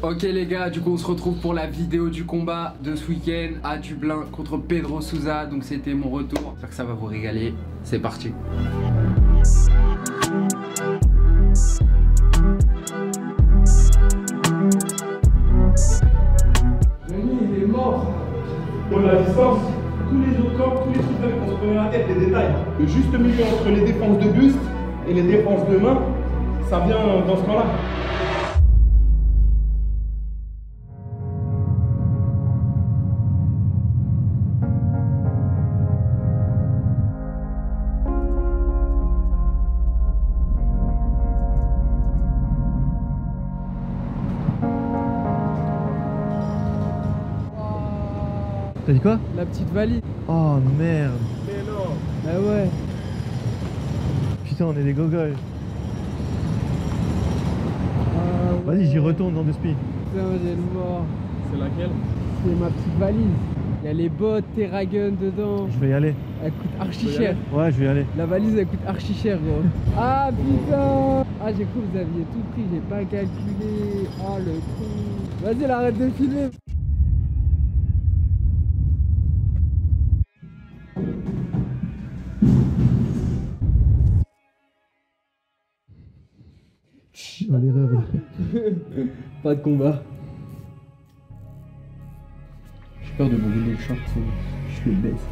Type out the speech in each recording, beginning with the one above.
Ok les gars, du coup on se retrouve pour la vidéo du combat de ce week-end à Dublin contre Pedro Sousa. Donc c'était mon retour, j'espère que ça va vous régaler. C'est parti. Il est mort. Pour la distance, tous les autres corps, tous les trucs qu'on se prenait la tête, les détails. Le juste milieu entre les défenses de buste et les défenses de main, ça vient dans ce camp-là. T'as dit quoi? La petite valise. Oh merde. Mais non. Bah ouais. Putain, on est des gogoles. Ah ouais. Vas-y, j'y retourne dans 2 speed. Putain, j'ai le voir. C'est laquelle? C'est ma petite valise. Il y a les bottes, Terragun dedans. Je vais y aller. Elle coûte archi cher. Ouais, je vais y aller. La valise elle coûte archi cher gros. Ah putain. Ah j'ai cru que vous aviez tout pris, j'ai pas calculé. Ah le con. Vas-y, arrête de filmer. Oh, l'erreur. Pas de combat. J'ai peur de brûler le short, je le baisse.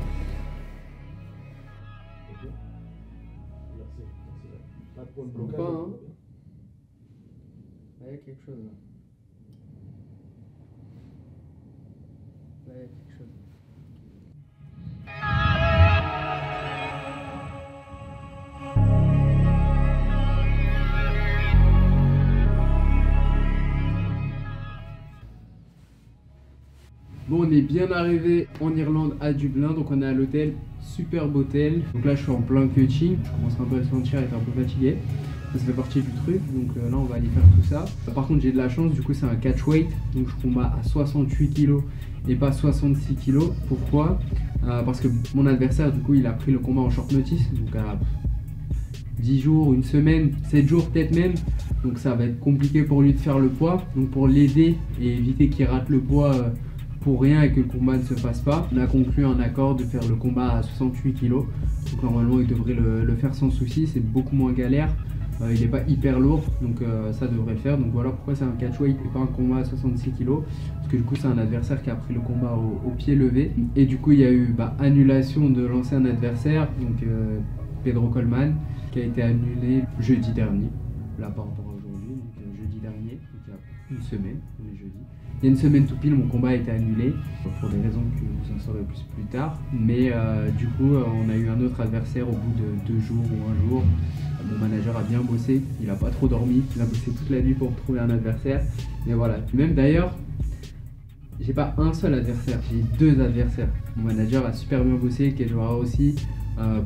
Pas, hein. Là, il y a quelque chose là. Là, il y a quelque chose. Bon, on est bien arrivé en Irlande à Dublin, donc on est à l'hôtel, superbe hôtel. Donc là je suis en plein coaching, je commence un peu à sentir être un peu fatigué. Ça fait partie du truc, donc là on va aller faire tout ça. Par contre j'ai de la chance, du coup c'est un catchweight, donc je combats à 68 kg et pas 66 kg. Pourquoi? Parce que mon adversaire du coup il a pris le combat en short notice, donc à 10 jours, une semaine, 7 jours peut-être même. Donc ça va être compliqué pour lui de faire le poids. Donc pour l'aider et éviter qu'il rate le poids pour rien et que le combat ne se fasse pas, on a conclu un accord de faire le combat à 68 kg. Donc normalement il devrait le faire sans souci, c'est beaucoup moins galère. Il n'est pas hyper lourd, donc ça devrait le faire. Donc voilà pourquoi c'est un catchweight et pas un combat à 66 kg. Parce que du coup c'est un adversaire qui a pris le combat au pied levé. Et du coup il y a eu annulation de l'ancien adversaire, donc Pedro Coleman, qui a été annulé jeudi dernier, là par rapport à aujourd'hui, donc jeudi dernier, donc il y a une semaine, on est jeudi. Il y a une semaine tout pile, mon combat a été annulé, pour des raisons que vous en saurez plus tard. Mais du coup, on a eu un autre adversaire au bout de 2 jours ou 1 jour. Mon manager a bien bossé, il a pas trop dormi, il a bossé toute la nuit pour trouver un adversaire. Et voilà, même d'ailleurs, j'ai pas un seul adversaire, j'ai 2 adversaires. Mon manager a super bien bossé, Kedjora aussi.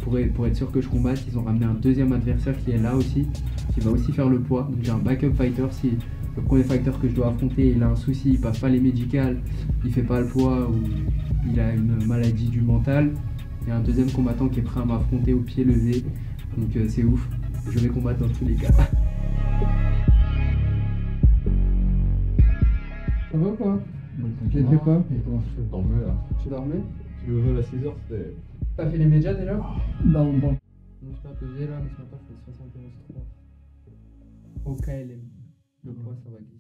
Pour être sûr que je combatte, ils ont ramené un deuxième adversaire qui est là aussi, qui va aussi faire le poids. Donc j'ai un backup fighter si le premier fighter que je dois affronter il a un souci, il passe pas les médicales, il fait pas le poids ou il a une maladie du mental. Il y a un deuxième combattant qui est prêt à m'affronter au pied levé, donc c'est ouf. Je vais combattre dans tous les cas. Ça va ou quoi? J'ai fait quoi? Je dormais là. Tu dormais? Tu me veux à 6h, c'était. T'as fait les médias déjà? Non, bon. Je me suis pas pesé là, mais ce matin je fais 71,3. Au KLM. Le poids ça va glisser.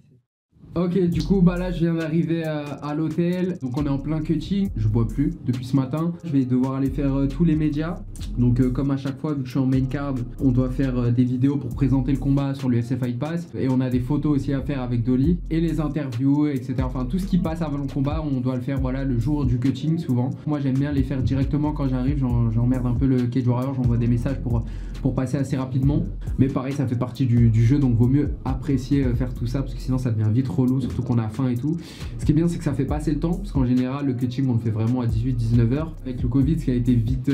Ok, du coup, là, je viens d'arriver à l'hôtel. Donc, on est en plein cutting. Je bois plus depuis ce matin. Je vais devoir aller faire tous les médias. Donc, comme à chaque fois, vu que je suis en main card, on doit faire des vidéos pour présenter le combat sur l'UFC Fight Pass. Et on a des photos aussi à faire avec Dolly. Et les interviews, etc. Enfin, tout ce qui passe avant le combat, on doit le faire, voilà, le jour du cutting, souvent. Moi, j'aime bien les faire directement quand j'arrive. J'emmerde un peu le cage warrior. J'envoie des messages pour passer assez rapidement. Mais pareil, ça fait partie du jeu. Donc, vaut mieux apprécier faire tout ça. Parce que sinon, ça devient vite relou, surtout qu'on a faim et tout. Ce qui est bien, c'est que ça fait passer le temps, parce qu'en général le cutting on le fait vraiment à 18-19 h. Avec le Covid, ce qui a été vite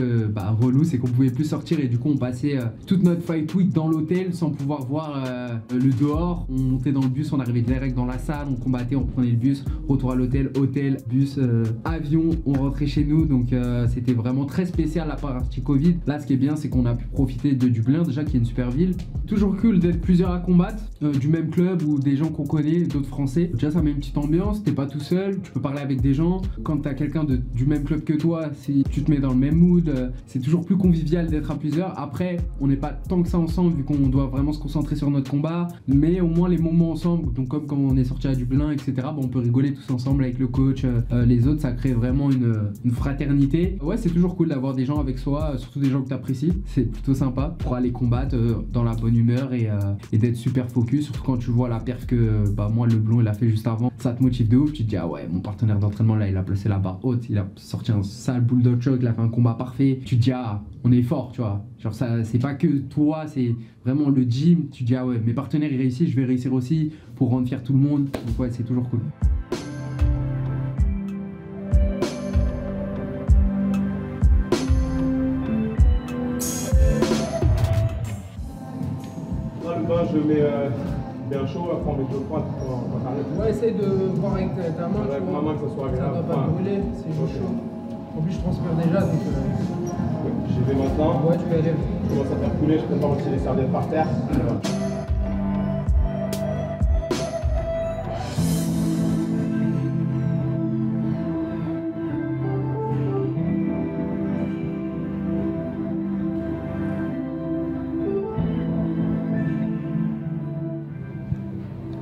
relou, c'est qu'on pouvait plus sortir et du coup on passait toute notre fight week dans l'hôtel sans pouvoir voir le dehors. On montait dans le bus, on arrivait direct dans la salle, on combattait, on prenait le bus, retour à l'hôtel, hôtel, bus, avion, on rentrait chez nous. Donc c'était vraiment très spécial la partie Covid. Là ce qui est bien, c'est qu'on a pu profiter de Dublin déjà, qui est une super ville. Toujours cool d'être plusieurs à combattre, du même club ou des gens qu'on connaît, d'autres autres Français. Déjà, ça met une petite ambiance, t'es pas tout seul, tu peux parler avec des gens. Quand t'as quelqu'un du même club que toi, tu te mets dans le même mood. C'est toujours plus convivial d'être à plusieurs. Après, on n'est pas tant que ça ensemble vu qu'on doit vraiment se concentrer sur notre combat. Mais au moins les moments ensemble, donc comme quand on est sorti à Dublin, etc., bah, on peut rigoler tous ensemble avec le coach, les autres, ça crée vraiment une fraternité. Ouais, c'est toujours cool d'avoir des gens avec soi, surtout des gens que t'apprécies. C'est plutôt sympa pour aller combattre dans la bonne humeur et d'être super focus, surtout quand tu vois la perf que bah, moi le blond il a fait juste avant. Ça te motive de ouf, tu te dis ah ouais, mon partenaire d'entraînement là il a placé la barre haute, il a sorti un sale bulldog choc, il a fait un combat parfait. Tu te dis ah, on est fort, tu vois. Genre ça, c'est pas que toi, c'est vraiment le gym. Tu te dis ah ouais, mes partenaires ils réussissent, je vais réussir aussi pour rendre fier tout le monde. Donc ouais, c'est toujours cool. Là, le bain, je le mets bien chaud, après on met de l'eau froide quand t'arrêtes. Ouais, essaye de voir avec ta main. Avec ma main que ce soit Ça agréable. va pas brûler, c'est juste chaud. En plus, je transpire déjà, donc. J'y vais maintenant. Ouais, tu peux aller. Je commence à faire couler, je prépare aussi les serviettes par terre.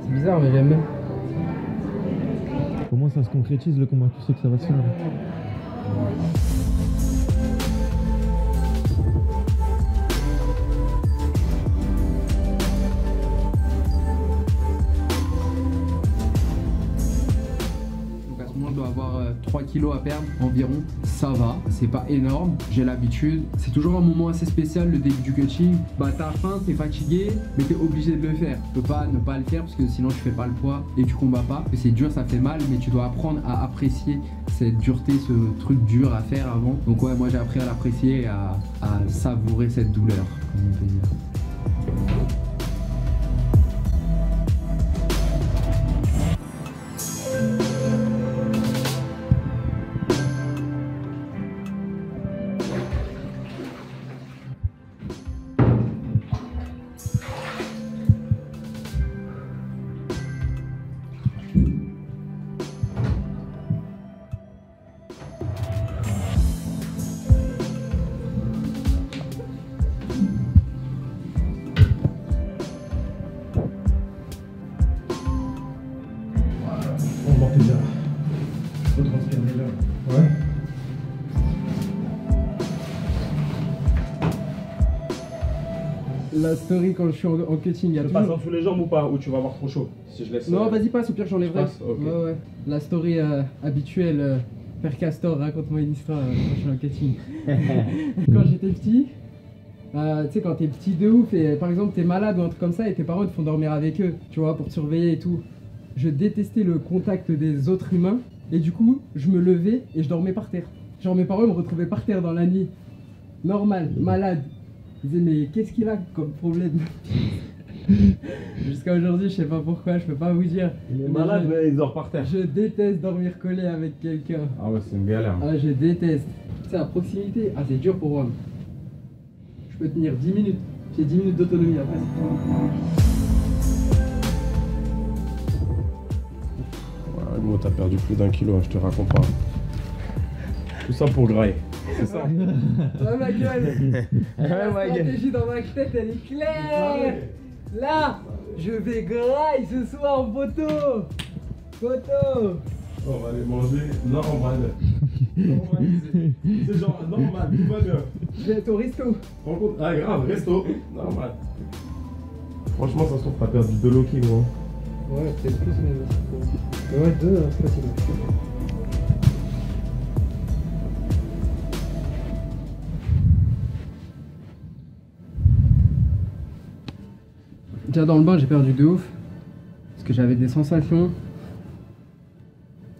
C'est bizarre, mais j'aime bien. Comment ça se concrétise le combat? Tu sais que ça va se faire. Donc à ce moment, je dois avoir 3 kilos à perdre environ. Ça va, c'est pas énorme, j'ai l'habitude. C'est toujours un moment assez spécial, le début du coaching. Bah t'as faim, t'es fatigué, mais t'es obligé de le faire. Tu peux pas ne pas le faire parce que sinon tu fais pas le poids et tu combats pas. C'est dur, ça fait mal, mais tu dois apprendre à apprécier cette dureté, ce truc dur à faire avant. Donc ouais, moi j'ai appris à l'apprécier et à savourer cette douleur, comme on peut dire. On va déjà. Je transpire déjà. Ouais. La story quand je suis en cutting, il y a Je passe toujours. en dessous les jambes ou pas? Ou tu vas avoir trop chaud? Si je laisse. Non, vas-y, passe, au pire j'enlèverai. passe, ok. Ouais, ouais. La story habituelle, Père Castor, raconte-moi une histoire quand je suis en cutting. Quand j'étais petit, tu sais, quand t'es petit de ouf et par exemple t'es malade ou un truc comme ça et tes parents te font dormir avec eux, tu vois, pour te surveiller et tout. Je détestais le contact des autres humains et du coup, je me levais et je dormais par terre. Genre mes parents me retrouvaient par terre dans la nuit. Normal, malade. Ils disaient mais qu'est-ce qu'il a comme problème? Jusqu'à aujourd'hui, je sais pas pourquoi, je peux pas vous dire. Il est Mais malade, je- mais il dort par terre. Je déteste dormir collé avec quelqu'un. Ah ouais, c'est une galère. Ah, je déteste. C'est à proximité. Ah, c'est dur pour moi. Je peux tenir 10 minutes. J'ai 10 minutes d'autonomie après. Ouais, gros, t'as perdu plus d'1 kilo, hein, je te raconte pas. Tout ça pour grailler. C'est ça. Ah, ma gueule. La ma stratégie dans ma tête, elle est claire. Là, je vais grailler ce soir en photo. Photo. On va aller manger normal. C'est genre normal, tout va bien. Je vais être au resto. Rends compte? Ah, grave, resto. Normal. Franchement, ça se trouve, t'as perdu 2 loki, gros. Ouais, peut-être plus, mais ouais, 2, c'est facile. Déjà dans le bain, j'ai perdu de ouf. Parce que j'avais des sensations.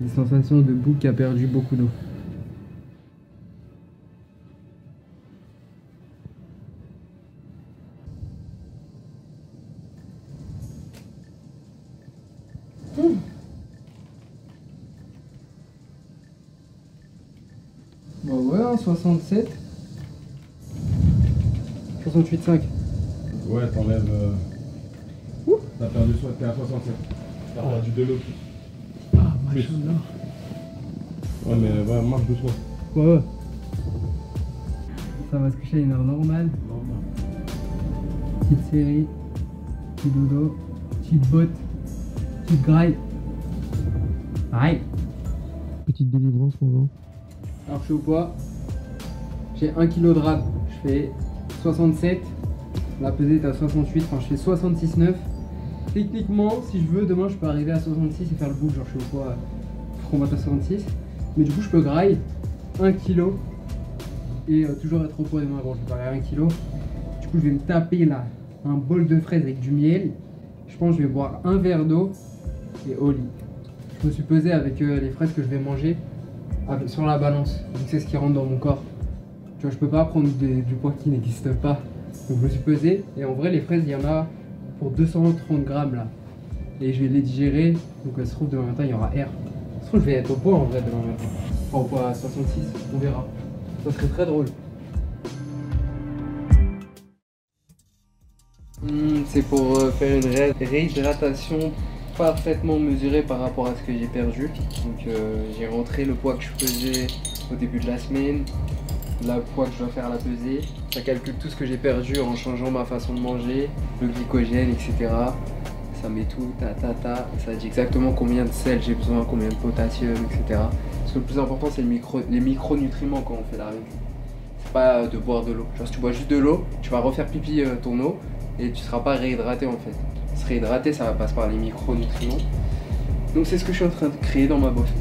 Des sensations de bouc qui a perdu beaucoup d'eau. Bah ouais, hein, 67. 68,5. Ouais, t'enlèves. T'as perdu soit t'es à 67. T'as perdu de l'eau. Ah, machallah. Ouais, mais ouais, marche doucement. Ouais. Ça va se coucher à une heure normale. Petite série, petit dodo, petite botte, petite graille. Aïe. Petite délivrance, mon gars. Alors je suis au poids. J'ai 1 kg de rap. Je fais 67. La pesée est à 68. Enfin, je fais 66,9. Techniquement, si je veux, demain je peux arriver à 66 et faire le bout. Genre, je suis au poids pour combattre à 66. Mais du coup, je peux graille 1 kg et toujours être au poids demain. Bon, je vais parler à 1 kg. Du coup, je vais me taper là un bol de fraises avec du miel. Je pense que je vais boire un verre d'eau et au lit. Je me suis pesé avec les fraises que je vais manger sur la balance. Donc c'est ce qui rentre dans mon corps. Tu vois, je peux pas prendre du poids qui n'existe pas. Donc je me suis pesé et en vrai les fraises il y en a pour 230 grammes là. Et je vais les digérer. Donc ça se trouve demain matin il y aura air. Ça se trouve je vais être au poids en vrai demain matin. Enfin au poids à 66, on verra. Ça serait très drôle. C'est pour faire une réhydratation parfaitement mesurée par rapport à ce que j'ai perdu. Donc j'ai rentré le poids que je faisais au début de la semaine, le poids que je dois faire à la pesée. Ça calcule tout ce que j'ai perdu en changeant ma façon de manger, le glycogène, etc. Ça met tout, ça dit exactement combien de sel j'ai besoin, combien de potassium, etc. Parce que le plus important c'est les micronutriments quand on fait la régule. C'est pas de boire de l'eau. Genre si tu bois juste de l'eau, tu vas refaire pipi ton eau et tu seras pas réhydraté en fait. Se réhydrater, ça va passer par les micronutriments. Donc c'est ce que je suis en train de créer dans ma bouffe.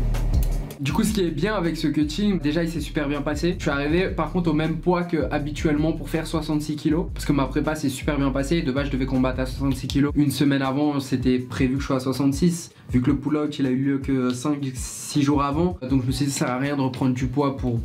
Du coup, ce qui est bien avec ce cutting, déjà il s'est super bien passé. Je suis arrivé par contre au même poids que habituellement pour faire 66 kg. Parce que ma prépa s'est super bien passée. De base, je devais combattre à 66 kg. Une semaine avant, c'était prévu que je sois à 66. Vu que le pull-out il a eu lieu que 5-6 jours avant. Donc je me suis dit ça sert à rien de reprendre du poids pour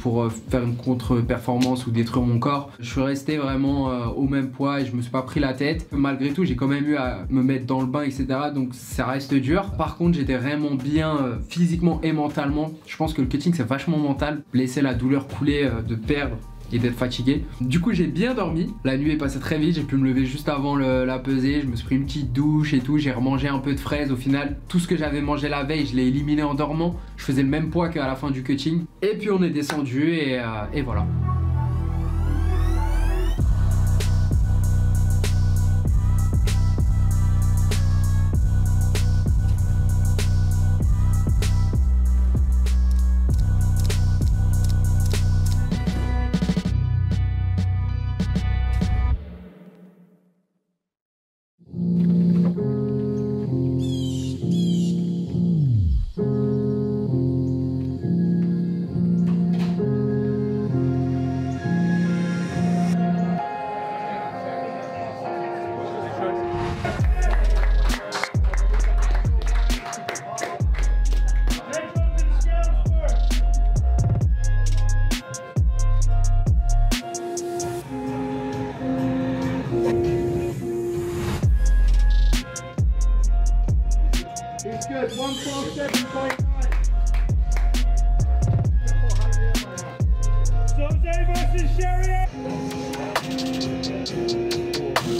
faire une contre-performance ou détruire mon corps. Je suis resté vraiment au même poids et je me suis pas pris la tête. Malgré tout, j'ai quand même eu à me mettre dans le bain, etc. Donc ça reste dur. Par contre, j'étais vraiment bien physiquement et mentalement. Je pense que le cutting c'est vachement mental. Laisser la douleur couler de perdre et d'être fatigué. Du coup j'ai bien dormi, la nuit est passée très vite, j'ai pu me lever juste avant la pesée, je me suis pris une petite douche et tout, j'ai remangé un peu de fraises. Au final tout ce que j'avais mangé la veille je l'ai éliminé en dormant, je faisais le même poids qu'à la fin du cutting. Et puis on est descendu et voilà.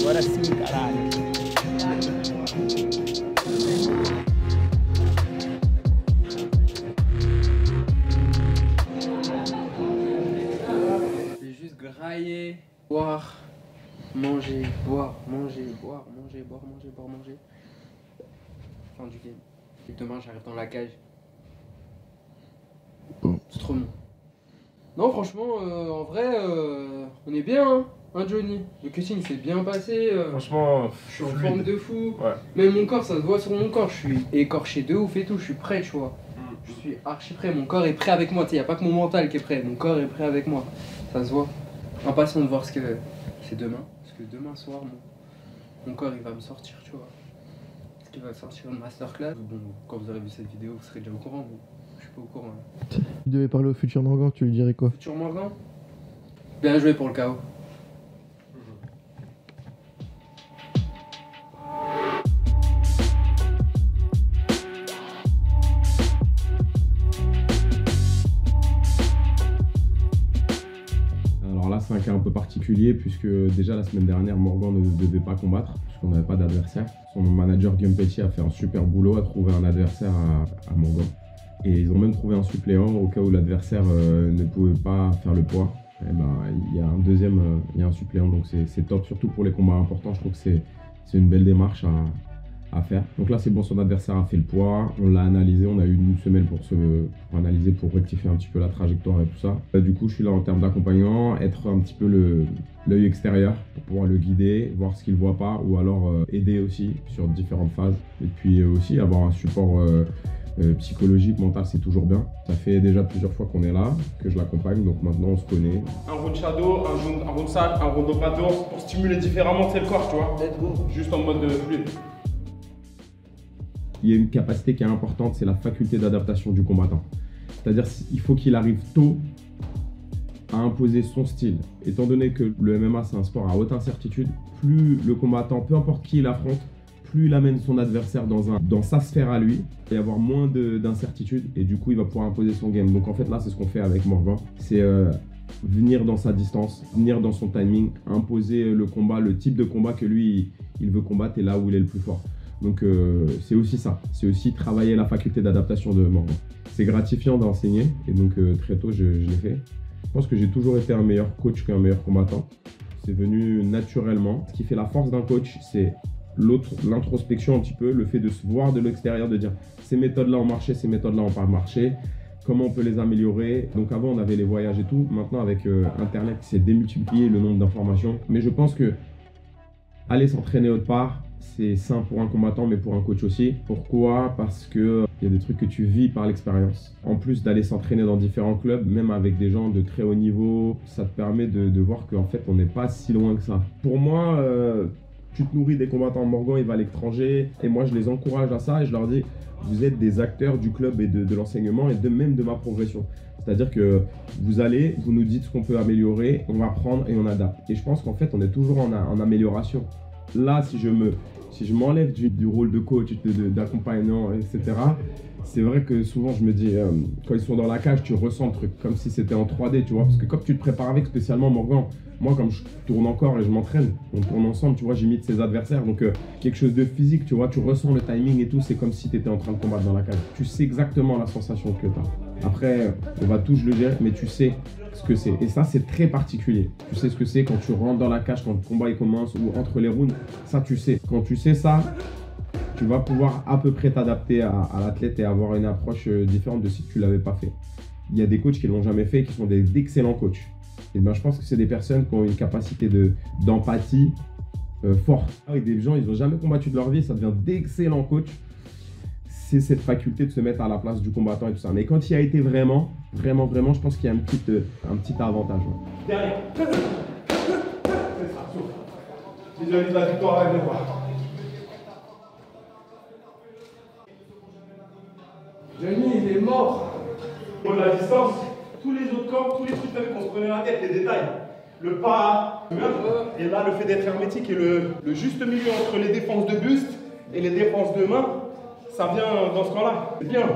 Agora sim, caralho. J'ai juste graillé, boire, manger, boire, manger, boire, manger, boire, manger, boire, manger. Fin du game. Et demain j'arrive dans la cage. C'est trop bon. Non franchement, en vrai, on est bien, hein, Johnny. Le cutting s'est bien passé. Franchement, Je suis en forme de fou. Ouais. Même mon corps, ça se voit sur mon corps. Je suis écorché de ouf et tout. Je suis prêt, tu vois. Je suis archi prêt. Mon corps est prêt avec moi. Tu sais, y a pas que mon mental qui est prêt. Mon corps est prêt avec moi. Ça se voit. Impatient de voir ce que c'est demain. Parce que demain soir, mon corps il va me sortir, tu vois. Parce qu'il va sortir une masterclass. Bon, quand vous aurez vu cette vidéo, vous serez déjà au courant. Mais je suis pas au courant. Là. Tu devais parler au futur Morgan, tu lui dirais quoi? Futur Morgan. Bien joué pour le KO. Alors là, c'est un cas un peu particulier puisque déjà la semaine dernière, Morgan ne devait pas combattre. qu'on n'avait pas d'adversaire. Son manager Guillaume Petit a fait un super boulot, a trouvé un adversaire à Morgan. Et ils ont même trouvé un suppléant au cas où l'adversaire ne pouvait pas faire le poids. Et ben, il y a un deuxième, il y a un suppléant, donc c'est top, surtout pour les combats importants. Je trouve que c'est une belle démarche à faire. Donc là, c'est bon, son adversaire a fait le poids, on l'a analysé, on a eu une semaine pour analyser, pour rectifier un petit peu la trajectoire et tout ça. Du coup, je suis là en termes d'accompagnement, être un petit peu l'œil extérieur pour pouvoir le guider, voir ce qu'il ne voit pas, ou alors aider aussi sur différentes phases. Et puis aussi avoir un support psychologique, mental, c'est toujours bien. Ça fait déjà plusieurs fois qu'on est là, que je l'accompagne, donc maintenant on se connaît. Un round shadow, un round sac, un round operator pour stimuler différemment le corps, tu vois. Let's go. Juste en mode fluide. Il y a une capacité qui est importante, c'est la faculté d'adaptation du combattant. C'est-à-dire qu'il faut qu'il arrive tôt à imposer son style. Étant donné que le MMA c'est un sport à haute incertitude, plus le combattant, peu importe qui il affronte, plus il amène son adversaire dans sa sphère à lui, il va y avoir moins d'incertitude et du coup il va pouvoir imposer son game. Donc en fait là c'est ce qu'on fait avec Morgan, c'est venir dans sa distance, venir dans son timing, imposer le combat, le type de combat que lui il veut combattre et là où il est le plus fort. Donc c'est aussi ça, c'est aussi travailler la faculté d'adaptation de Morgan. C'est gratifiant d'enseigner et donc très tôt je l'ai fait. Je pense que j'ai toujours été un meilleur coach qu'un meilleur combattant. C'est venu naturellement. Ce qui fait la force d'un coach, c'est l'introspection un petit peu, le fait de se voir de l'extérieur, de dire ces méthodes-là ont marché, ces méthodes-là n'ont pas marché, comment on peut les améliorer. Donc avant on avait les voyages et tout, maintenant avec Internet c'est démultiplié le nombre d'informations. Mais je pense que aller s'entraîner autre part, c'est sain pour un combattant mais pour un coach aussi. Pourquoi? Parce que il y a des trucs que tu vis par l'expérience. En plus d'aller s'entraîner dans différents clubs, même avec des gens de très haut niveau, ça te permet de voir qu'en fait on n'est pas si loin que ça. Pour moi, tu te nourris des combattants. Morgan, il va à l'étranger et moi je les encourage à ça et je leur dis vous êtes des acteurs du club et de l'enseignement et même de ma progression. C'est-à-dire que vous allez, vous nous dites ce qu'on peut améliorer, on va prendre et on adapte. Et je pense qu'en fait on est toujours en amélioration. Là, si je m'enlève du rôle de coach, d'accompagnant, etc., c'est vrai que souvent je me dis, quand ils sont dans la cage, tu ressens le truc, comme si c'était en 3D, tu vois, parce que comme tu te prépares avec, spécialement Morgan, moi comme je tourne encore et je m'entraîne, on tourne ensemble, tu vois, j'imite ses adversaires, donc quelque chose de physique, tu vois, tu ressens le timing et tout, c'est comme si tu étais en train de combattre dans la cage. Tu sais exactement la sensation que tu as. Après, on va tous le dire, mais tu sais ce que c'est. Et ça, c'est très particulier. Tu sais ce que c'est quand tu rentres dans la cage, quand le combat il commence ou entre les rounds, ça tu sais. Quand tu sais ça, tu vas pouvoir à peu près t'adapter à l'athlète et avoir une approche différente de si tu ne l'avais pas fait. Il y a des coachs qui ne l'ont jamais fait, qui sont d'excellents coachs. Et ben, je pense que c'est des personnes qui ont une capacité d'empathie forte. Avec des gens, ils n'ont jamais combattu de leur vie, ça devient d'excellents coachs. C'est cette faculté de se mettre à la place du combattant et tout ça. Mais quand il y a été vraiment, je pense qu'il y a un petit avantage. Ouais. Derrière. C'est ça, sauf. Visualise la victoire avec les bras. Johnny, il est mort. Au niveau de la distance, tous les autres corps, tous les trucs qu'on se prenait la tête, les détails. Le pas, et là, le fait d'être hermétique et le juste milieu entre les défenses de buste et les défenses de main, ça vient dans ce camp-là. C'est bien.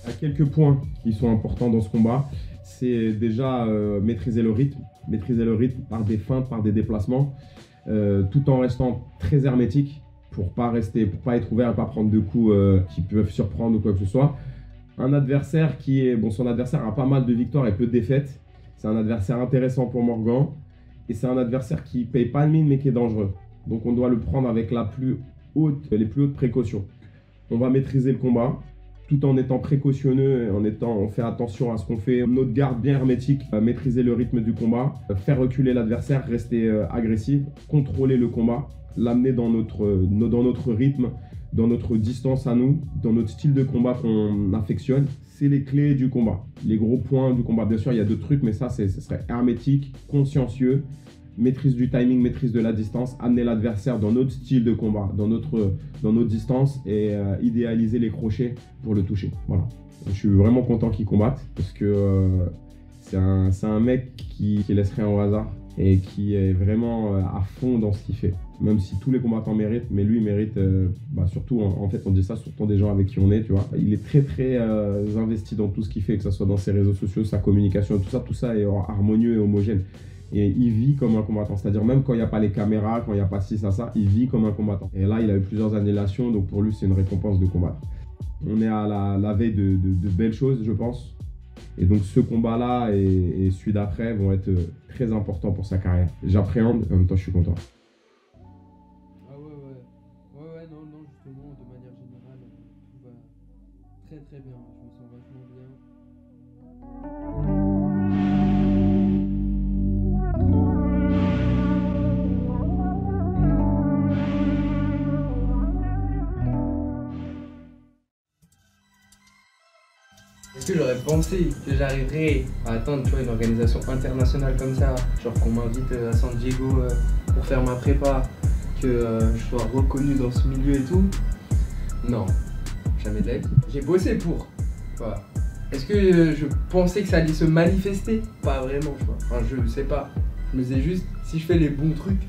Il y a quelques points qui sont importants dans ce combat. C'est déjà maîtriser le rythme par des feintes, par des déplacements, tout en restant très hermétique pour pas être ouvert, pas prendre de coups qui peuvent surprendre ou quoi que ce soit. Un adversaire son adversaire a pas mal de victoires et peu de défaites. C'est un adversaire intéressant pour Morgan et c'est un adversaire qui paye pas de mine mais qui est dangereux. Donc on doit le prendre avec les plus hautes précautions. On va maîtriser le combat, tout en étant précautionneux, on fait attention à ce qu'on fait, notre garde bien hermétique, maîtriser le rythme du combat, faire reculer l'adversaire, rester agressif, contrôler le combat, l'amener dans notre rythme, dans notre distance à nous, dans notre style de combat qu'on affectionne. C'est les clés du combat, les gros points du combat. Bien sûr, il y a d'autres trucs, mais ça, ce serait hermétique, consciencieux, maîtrise du timing, maîtrise de la distance, amener l'adversaire dans notre style de combat, dans notre distance et idéaliser les crochets pour le toucher. Voilà. Je suis vraiment content qu'il combatte parce que c'est un mec qui laisse rien au hasard. et qui est vraiment à fond dans ce qu'il fait. Même si tous les combattants méritent, mais lui il mérite surtout, en fait on dit ça surtout des gens avec qui on est, tu vois. Il est très investi dans tout ce qu'il fait, que ce soit dans ses réseaux sociaux, sa communication, tout ça est harmonieux et homogène. Et il vit comme un combattant, c'est-à-dire même quand il n'y a pas les caméras, quand il n'y a pas ci, ça, il vit comme un combattant. Et là il a eu plusieurs annulations, donc pour lui c'est une récompense de combattre. On est à la veille de belles choses, je pense. Et donc ce combat-là et celui d'après vont être très importants pour sa carrière. J'appréhende, en même temps je suis content. Ah ouais, non, justement, de manière générale, tout va très bien, je me sens vachement bien. Est-ce que j'aurais pensé que j'arriverais à atteindre, tu vois, une organisation internationale comme ça, genre qu'on m'invite à San Diego pour faire ma prépa, que je sois reconnu dans ce milieu et tout? Non, jamais de la vie. J'ai bossé pour. Voilà. Est-ce que je pensais que ça allait se manifester? Pas vraiment, tu vois. Enfin, je sais pas. Je me disais juste, si je fais les bons trucs,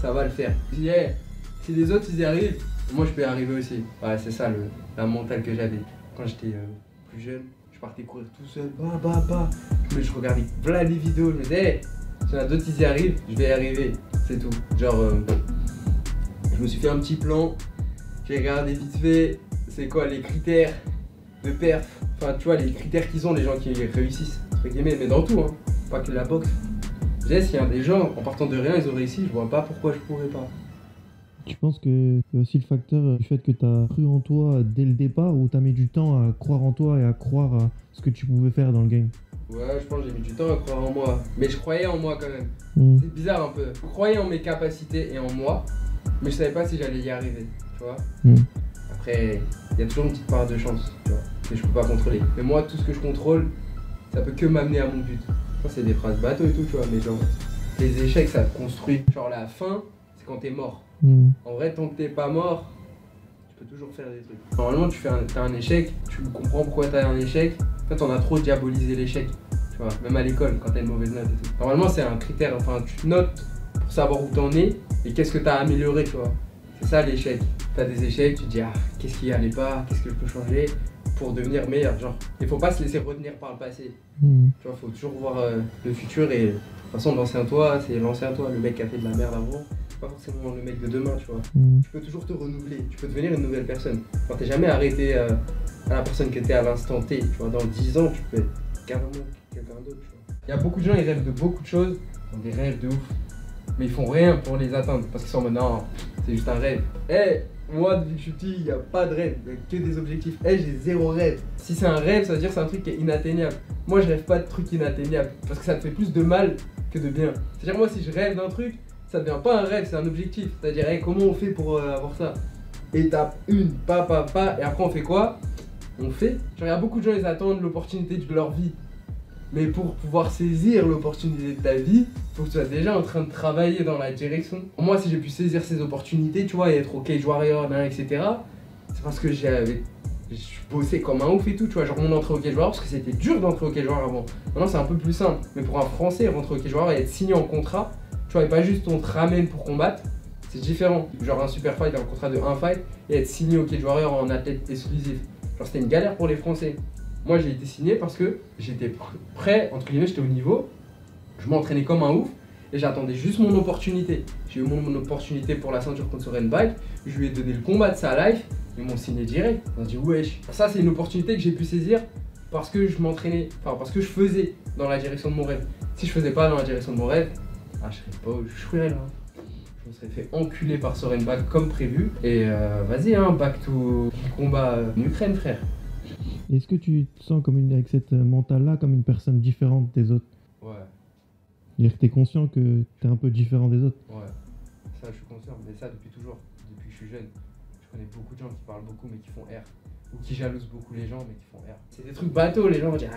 ça va le faire. Je me dis, hey, si les autres ils y arrivent, moi je peux y arriver aussi. Ouais, c'est ça la mentale que j'avais quand j'étais plus jeune. Je partais courir tout seul, je regardais voilà les vidéos, je me disais, hey, s'il y en a d'autres qui y arrivent, je vais y arriver, c'est tout. Genre, je me suis fait un petit plan, j'ai regardé vite fait, c'est quoi les critères de perf, enfin tu vois les critères qu'ils ont, les gens qui réussissent, entre guillemets, mais dans tout, hein, pas que la boxe. J'ai s'il y a des gens, en partant de rien, ils ont réussi, je vois pas pourquoi je pourrais pas. Tu penses qu'il y a aussi le facteur du fait que tu as cru en toi dès le départ ou tu as mis du temps à croire en toi et à croire à ce que tu pouvais faire dans le game? Ouais, je pense que j'ai mis du temps à croire en moi, mais je croyais en moi quand même. C'est bizarre un peu. Je croyais en mes capacités et en moi, mais je savais pas si j'allais y arriver, tu vois. Après, il y a toujours une petite part de chance, tu vois, que je peux pas contrôler. Mais moi, tout ce que je contrôle, ça peut que m'amener à mon but. Ça, c'est des phrases bateau et tout, tu vois, mais genre, les échecs, ça te construit. Genre, la fin, c'est quand t'es mort. En vrai, tant que t'es pas mort, tu peux toujours faire des trucs. Normalement, t'as un échec, tu comprends pourquoi t'as un échec. En fait, on a trop diabolisé l'échec, tu vois, même à l'école, quand t'as une mauvaise note et tout. Normalement, c'est un critère, enfin, tu notes pour savoir où t'en es et qu'est-ce que t'as amélioré, tu vois. C'est ça l'échec. T'as des échecs, tu te dis, ah, qu'est-ce qui allait pas, qu'est-ce que je peux changer pour devenir meilleur, genre. Il faut pas se laisser retenir par le passé. Tu vois, faut toujours voir le futur et de toute façon, l'ancien toi, c'est l'ancien toi, le mec qui a fait de la merde avant. Pas forcément le mec de demain, tu vois. Tu peux toujours te renouveler, tu peux devenir une nouvelle personne. Enfin, t'es jamais arrêté à la personne que t'es à l'instant T, tu vois. Dans 10 ans, tu peux être carrément quelqu'un d'autre, tu vois. Il y a beaucoup de gens, ils rêvent de beaucoup de choses, ils ont des rêves de ouf, mais ils font rien pour les atteindre parce qu'ils sont en mode non, c'est juste un rêve. Moi, depuis que je suis petit, il n'y a pas de rêve, il n'y a que des objectifs. J'ai zéro rêve. Si c'est un rêve, ça veut dire que c'est un truc qui est inatteignable. Moi, je rêve pas de trucs inatteignables parce que ça te fait plus de mal que de bien. C'est-à-dire, moi, si je rêve d'un truc, ça devient pas un rêve, c'est un objectif. C'est-à-dire, comment on fait pour avoir ça? Étape 1, et après on fait quoi? On fait. Genre, il y a beaucoup de gens, ils attendent l'opportunité de leur vie. Mais pour pouvoir saisir l'opportunité de ta vie, faut que tu sois déjà en train de travailler dans la direction. Moi, si j'ai pu saisir ces opportunités, tu vois, et être au Cage Warrior, etc., c'est parce que je bossais comme un ouf et tout, tu vois. Genre, mon entrée au Cage Warrior, parce que c'était dur d'entrer au Cage Warrior avant. Maintenant, c'est un peu plus simple. Mais pour un Français, rentrer au Cage Warrior et être signé en contrat, tu vois, et pas juste on te ramène pour combattre, c'est différent. Genre, un super fight, un contrat de 1 fight, et être signé au Cage Warrior en athlète exclusif. Genre, c'était une galère pour les Français. Moi, j'ai été signé parce que j'étais prêt, entre guillemets, j'étais au niveau, je m'entraînais comme un ouf et j'attendais juste mon opportunité. J'ai eu mon opportunité pour la ceinture contre Soren Bike, je lui ai donné le combat de sa life, ils m'ont signé direct. On s'est dit wesh. Ça, c'est une opportunité que j'ai pu saisir parce que je m'entraînais, enfin parce que je faisais dans la direction de mon rêve. Si je faisais pas dans la direction de mon rêve, je serais pas où je serais là. Je me serais fait enculer par Soren Bike comme prévu. Et vas-y, back to combat en Ukraine, frère. Est-ce que tu te sens comme avec cette mentale-là, comme une personne différente des autres? Ouais. C'est-à-dire que tu es conscient que tu es un peu différent des autres? Ouais, ça je suis conscient, mais ça depuis toujours, depuis que je suis jeune. Je connais beaucoup de gens qui parlent beaucoup mais qui font R. Ou qui jalousent beaucoup les gens mais qui font R. C'est des trucs bateaux, les gens vont dire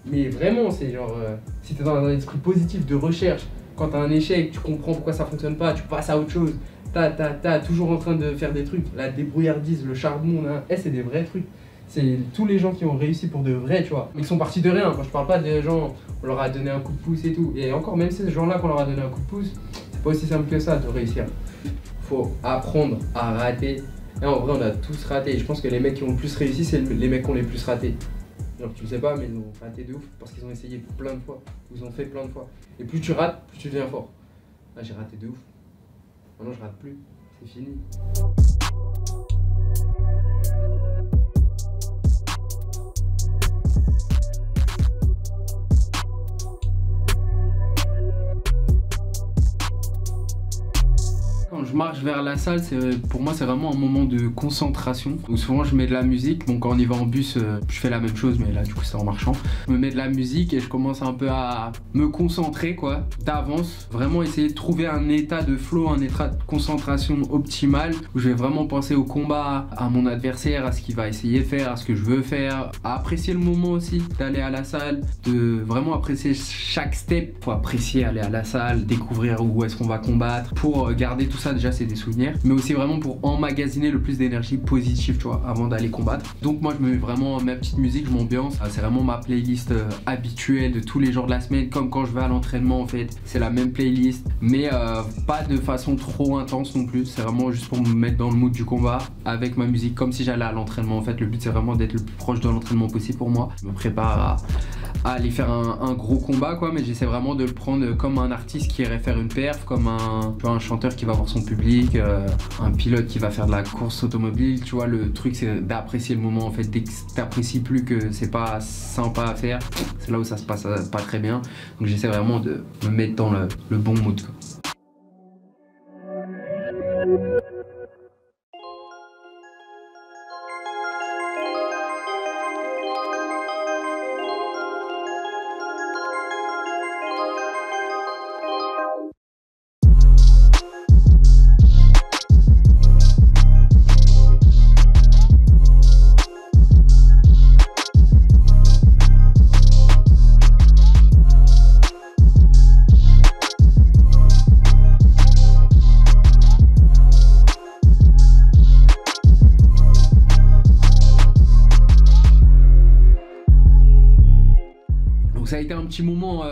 mais vraiment, c'est genre, si tu es dans un esprit positif de recherche, quand tu as un échec, tu comprends pourquoi ça fonctionne pas, tu passes à autre chose. T'as toujours en train de faire des trucs, la débrouillardise, le charbon, c'est des vrais trucs. c'est tous les gens qui ont réussi pour de vrai, tu vois. Mais qui sont partis de rien. Moi, je parle pas des gens, on leur a donné un coup de pouce et tout. Et encore, même ces gens-là qu'on leur a donné un coup de pouce, c'est pas aussi simple que ça de réussir. Faut apprendre à rater. Et en vrai, on a tous raté. Et je pense que les mecs qui ont le plus réussi, c'est les mecs qui ont les plus raté. Genre, tu le sais pas, mais ils ont raté de ouf parce qu'ils ont essayé plein de fois. Ils ont fait plein de fois. Et plus tu rates, plus tu deviens fort. Là, j'ai raté de ouf. Maintenant, je rate plus. C'est fini. Quand je marche vers la salle, pour moi c'est vraiment un moment de concentration. Donc souvent je mets de la musique, bon quand on y va en bus je fais la même chose mais là du coup c'est en marchant. Je me mets de la musique et je commence un peu à me concentrer quoi, d'avance. Vraiment essayer de trouver un état de flow, un état de concentration optimal où je vais vraiment penser au combat, à mon adversaire, à ce qu'il va essayer de faire, à ce que je veux faire, à apprécier le moment aussi d'aller à la salle, de vraiment apprécier chaque step. Faut apprécier aller à la salle, découvrir où est-ce qu'on va combattre, pour garder tout ça déjà c'est des souvenirs, mais aussi vraiment pour emmagasiner le plus d'énergie positive, tu vois, avant d'aller combattre. Donc moi je me mets vraiment ma petite musique, je m'ambiance. C'est vraiment ma playlist habituelle de tous les jours de la semaine, comme quand je vais à l'entraînement en fait. C'est la même playlist, mais pas de façon trop intense non plus. C'est vraiment juste pour me mettre dans le mood du combat avec ma musique, comme si j'allais à l'entraînement en fait. Le but c'est vraiment d'être le plus proche de l'entraînement possible pour moi. Je me prépare à aller faire un gros combat quoi, mais j'essaie vraiment de le prendre comme un artiste qui irait faire une perf, comme un chanteur qui va voir son public, un pilote qui va faire de la course automobile, tu vois. Le truc c'est d'apprécier le moment en fait. Dès que t'apprécies plus que c'est pas sympa à faire, c'est là où ça se passe pas très bien. Donc j'essaie vraiment de me mettre dans le bon mood quoi. Donc ça a été un petit moment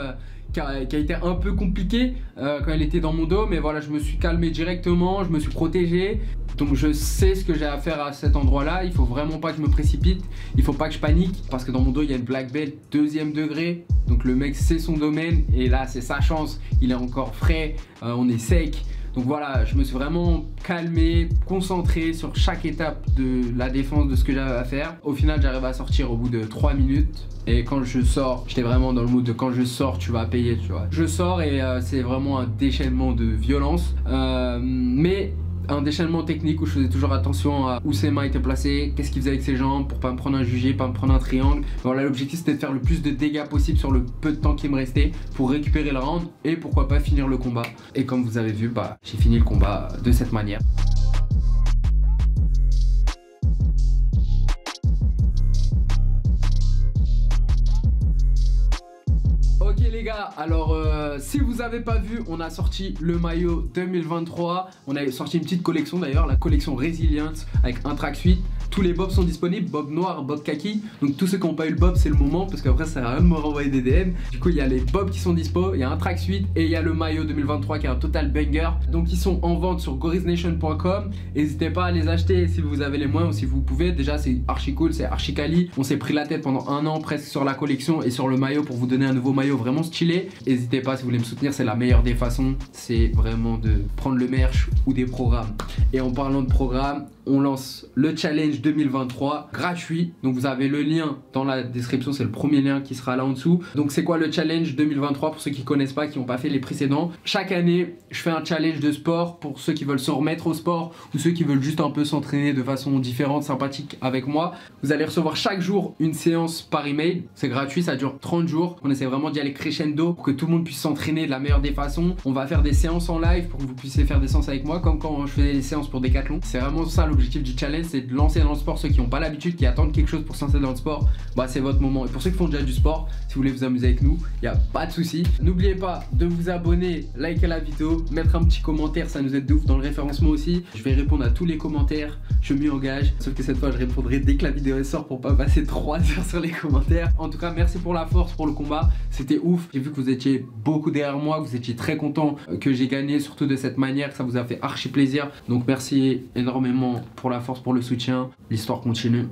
qui a été un peu compliqué quand elle était dans mon dos, mais voilà, je me suis calmé directement, je me suis protégé. Donc je sais ce que j'ai à faire à cet endroit-là. Il faut vraiment pas que je me précipite, il faut pas que je panique, parce que dans mon dos il y a une black belt 2e degré. Donc le mec sait son domaine et là c'est sa chance, il est encore frais, on est sec. Donc voilà, je me suis vraiment calmé, concentré sur chaque étape de la défense de ce que j'avais à faire. Au final, j'arrive à sortir au bout de 3 minutes. Et quand je sors, j'étais vraiment dans le mood de quand je sors, tu vas payer, tu vois. Je sors et c'est vraiment un déchaînement de violence. Mais un déchaînement technique où je faisais toujours attention à où ses mains étaient placées, qu'est-ce qu'il faisait avec ses jambes pour pas me prendre un jugé, pas me prendre un triangle. Voilà, l'objectif c'était de faire le plus de dégâts possible sur le peu de temps qui me restait pour récupérer le round et pourquoi pas finir le combat. Et comme vous avez vu, bah j'ai fini le combat de cette manière. Ok les gars, alors si vous avez pas vu, on a sorti le maillot 2023. On a sorti une petite collection d'ailleurs, la collection Resilience avec un tracksuit. Tous les bobs sont disponibles, bob noir, bob kaki. Donc tous ceux qui n'ont pas eu le bob, c'est le moment parce qu'après ça sert à rien de me renvoyer des DM. Du coup il y a les bobs qui sont dispo, il y a un tracksuit et il y a le maillot 2023 qui est un total banger. Donc ils sont en vente sur goriznation.com. N'hésitez pas à les acheter si vous avez les moyens ou si vous pouvez. Déjà c'est archi cool, c'est archi quali. On s'est pris la tête pendant un an presque sur la collection et sur le maillot pour vous donner un nouveau maillot vraiment stylé. N'hésitez pas si vous voulez me soutenir, c'est la meilleure des façons. C'est vraiment de prendre le merch ou des programmes. Et en parlant de programmes, on lance le challenge 2023 gratuit. Donc vous avez le lien dans la description, c'est le premier lien qui sera là en dessous. Donc c'est quoi le challenge 2023 pour ceux qui connaissent pas, qui n'ont pas fait les précédents? Chaque année, je fais un challenge de sport pour ceux qui veulent se remettre au sport ou ceux qui veulent juste un peu s'entraîner de façon différente, sympathique avec moi. Vous allez recevoir chaque jour une séance par email. C'est gratuit, ça dure 30 jours. On essaie vraiment d'y aller crescendo pour que tout le monde puisse s'entraîner de la meilleure des façons. On va faire des séances en live pour que vous puissiez faire des séances avec moi, comme quand je faisais les séances pour Decathlon. C'est vraiment ça l'objectif du challenge, c'est de lancer dans le sport ceux qui n'ont pas l'habitude, qui attendent quelque chose pour se lancer dans le sport. Bah, c'est votre moment. Et pour ceux qui font déjà du sport, si vous voulez vous amuser avec nous, il n'y a pas de souci. N'oubliez pas de vous abonner, liker la vidéo, mettre un petit commentaire, ça nous aide de ouf dans le référencement aussi. Je vais répondre à tous les commentaires, je m'y engage. Sauf que cette fois, je répondrai dès que la vidéo sort pour pas passer 3 heures sur les commentaires. En tout cas, merci pour la force, pour le combat. C'était ouf. J'ai vu que vous étiez beaucoup derrière moi, que vous étiez très content que j'ai gagné, surtout de cette manière, que ça vous a fait archi plaisir. Donc merci énormément pour la force, pour le soutien. L'histoire continue.